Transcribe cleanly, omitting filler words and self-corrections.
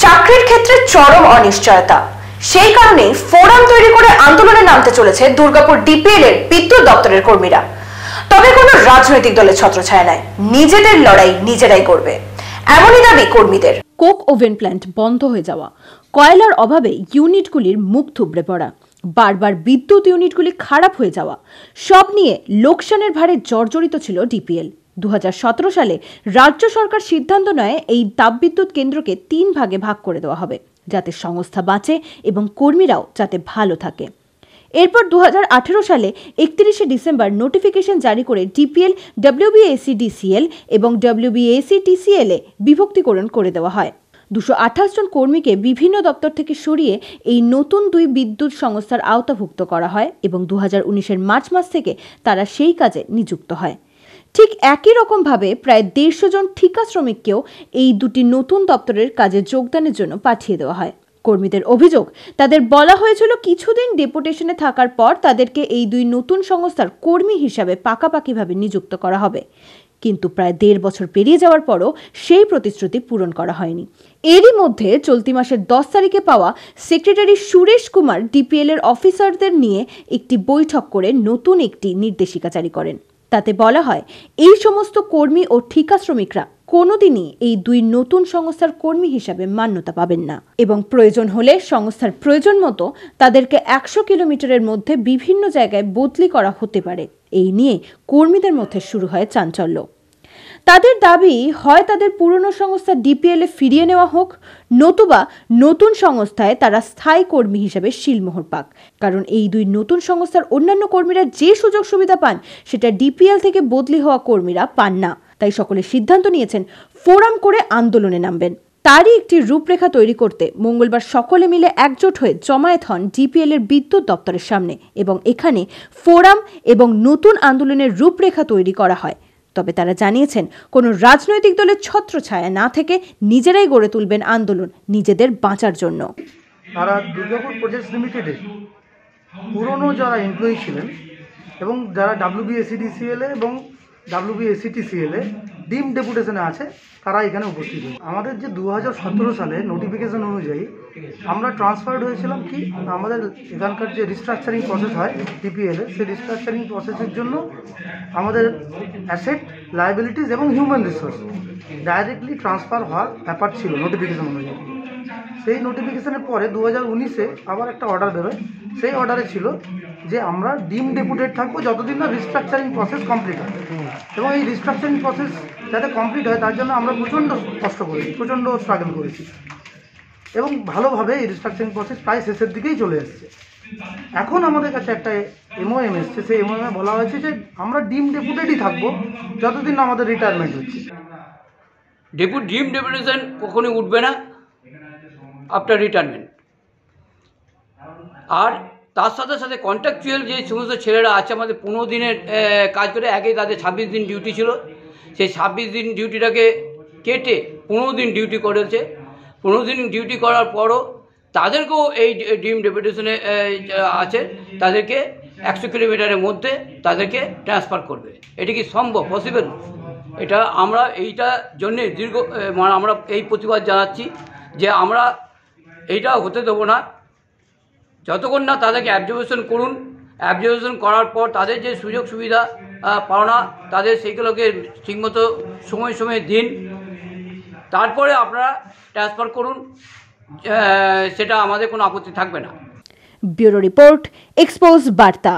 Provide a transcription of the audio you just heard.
চাকরির ক্ষেত্রে চরম অনিশ্চয়তা, সেই কারণে ফোরাম তৈরি করে আন্দোলনে নামতে চলেছে দুর্গাপুর ডিপিএল এর বিদ্যুৎ দপ্তরের কর্মীরা। তবে কোনো রাজনৈতিক দলের ছত্রছায়া নাই, নিজেদের লড়াই নিজেরাই করবে, এমনই দাবি কর্মীদের। কোক ওভেন প্ল্যান্ট বন্ধ হয়ে যাওয়া, কয়লার অভাবে ইউনিটগুলির মুখ থুবড়ে পড়া, বারবার বিদ্যুৎ ইউনিটগুলি খারাপ হয়ে যাওয়া, সব নিয়ে লোকসানের ভারে জর্জরিত ছিল ডিপিএল। 2017 সালে রাজ্য সরকার সিদ্ধান্ত নেয় এই তাপবিদ্যুৎ কেন্দ্রকে 3 ভাগে ভাগ করে দেওয়া হবে, যাতে সংস্থা বাঁচে এবং কর্মীরাও যাতে ভালো থাকে। এরপর 2018 সালে 31 ডিসেম্বর নোটিফিকেশন জারি করে ডিপিএল WBAC-DCL এবং WBAC-TCL এ বিভক্তিকরণ করে দেওয়া হয়। 228 জন কর্মীকে বিভিন্ন দপ্তর থেকে সরিয়ে এই নতুন 2 বিদ্যুৎ সংস্থার আওতাভুক্ত করা হয় এবং 2019-এর মার্চ মাস থেকে তারা সেই কাজে নিযুক্ত হয়। ঠিক একই রকমভাবে প্রায় 150 জন ঠিকা শ্রমিককেও এই দুটি নতুন দপ্তরের কাজে যোগদানের জন্য পাঠিয়ে দেওয়া হয়। কর্মীদের অভিযোগ, তাদের বলা হয়েছিল কিছুদিন ডেপুটেশনে থাকার পর তাদেরকে এই 2 নতুন সংস্থার কর্মী হিসাবে পাকাপাকিভাবে নিযুক্ত করা হবে, কিন্তু প্রায় 1.5 বছর পেরিয়ে যাওয়ার পরও সেই প্রতিশ্রুতি পূরণ করা হয়নি। এরই মধ্যে চলতি মাসের 10 তারিখে পাওয়া সেক্রেটারি সুরেশ কুমার ডিপিএল এর অফিসারদের নিয়ে একটি বৈঠক করে নতুন একটি নির্দেশিকা জারি করেন। তাতে বলা হয়, এই সমস্ত কর্মী ও ঠিকা শ্রমিকরা কোনোদিনই এই 2 নতুন সংস্থার কর্মী হিসাবে মান্যতা পাবেন না এবং প্রয়োজন হলে সংস্থার প্রয়োজন মতো তাদেরকে 100 কিলোমিটারের মধ্যে বিভিন্ন জায়গায় বদলি করা হতে পারে। এই নিয়ে কর্মীদের মধ্যে শুরু হয় চাঞ্চল্য। তাদের দাবি, হয় তাদের পুরনো সংস্থা ডিপিএল এ ফিরিয়ে নেওয়া হোক, নতুবা নতুন সংস্থায় তারা স্থায়ী কর্মী হিসেবে শিলমোহর পাক, কারণ এই 2 নতুন সংস্থার অন্যান্য কর্মীরা যে সুযোগ সুবিধা পান সেটা ডিপিএল থেকে বদলি হওয়া কর্মীরা পান না। তাই সকলে সিদ্ধান্ত নিয়েছেন ফোরাম করে আন্দোলনে নামবেন। তারই একটি রূপরেখা তৈরি করতে মঙ্গলবার সকলে মিলে একজোট হয়ে জমায়েত হন ডিপিএল এর বিদ্যুৎ দপ্তরের সামনে এবং এখানে ফোরাম এবং নতুন আন্দোলনের রূপরেখা তৈরি করা হয়। তবে তারা জানিয়েছেন, কোনো রাজনৈতিক দলের ছত্রছায়া না থেকে নিজেরাই গড়ে তুলবেন আন্দোলন নিজেদের বাঁচার জন্য। তারা দুর্গাপুর প্রজেক্টস লিমিটেডের পুরনো যারা এমপ্লয়ি ছিলেন এবং যারা WBAC-DCL এবং WBAC-TCL ডিম ডেপুটেশনে আছে, তারা এখানে উপস্থিত। আমাদের যে 2017 সালে নোটিফিকেশন অনুযায়ী আমরা ট্রান্সফার্ড হয়েছিলাম কি, আমাদের এখানকার যে রিস্ট্রাকচারিং প্রসেস হয় ডিপিএল এর, সেই রিস্ট্রাকচারিং প্রসেসের জন্য আমাদের অ্যাসেট, লায়াবিলিটিস এবং হিউম্যান রিসোর্স ডাইরেক্টলি ট্রান্সফার হওয়ার ব্যাপার ছিল নোটিফিকেশন অনুযায়ী। সেই নোটিফিকেশনের পরে 2019-এ আবার একটা অর্ডার বেরোয়। সেই অর্ডারে ছিল যে আমরা ডিম ডেপুটেড থাকবো যতদিন না রিস্ট্রাকচারিং প্রসেস কমপ্লিট হয়, এবং এই রিস্ট্রাকচারিং প্রসেস যাতে কমপ্লিট হয় তার জন্য আমরা প্রচণ্ড কষ্ট করেছি, প্রচণ্ড স্ট্রাগল করেছি এবং ভালোভাবে এই রিস্ট্রাকচারিং প্রসেস প্রায় শেষের দিকেই চলে এসেছে। এখন আমাদের কাছে একটা MOM এসছে, সেই MOM-এ বলা হয়েছে যে আমরা ডিম ডেপুটেডই থাকবো যতদিন না আমাদের রিটায়ারমেন্ট হচ্ছে। ডিম ডেপুটেশন কখনোই উঠবে না আফটার রিটায়ারমেন্ট। আর তার সাথে সাথে কন্ট্রাকচুয়াল যে সমস্ত ছেলেরা আছে আমাদের 15 দিনের কাজ করে, আগে তাদের 26 দিন ডিউটি ছিল, সেই 26 দিন ডিউটিটাকে কেটে 15 দিন ডিউটি করেছে। 15 দিন ডিউটি করার পরও তাদেরকেও এই ডিম ডেপুটেশনে আছে, তাদেরকে 100 কিলোমিটারের মধ্যে তাদেরকে ট্রান্সফার করবে। এটা কি সম্ভব, পসিবল? এটা আমরা এইটার জন্যে আমরা এই প্রতিবাদ জানাচ্ছি যে আমরা এইটা হতে দেবো না যতক্ষণ না তাদেরকে অবজারভেশন করুন। অবজারভেশন করার পর তাদের যে সুযোগ সুবিধা পাওনা তাদের সেইগুলোকে ঠিকমতো সময় সময় দিন, তারপরে আপনারা ট্রান্সফার করুন, সেটা আমাদের কোনো আপত্তি থাকবে না। ব্যুরো রিপোর্ট, এক্সপোজ বার্তা।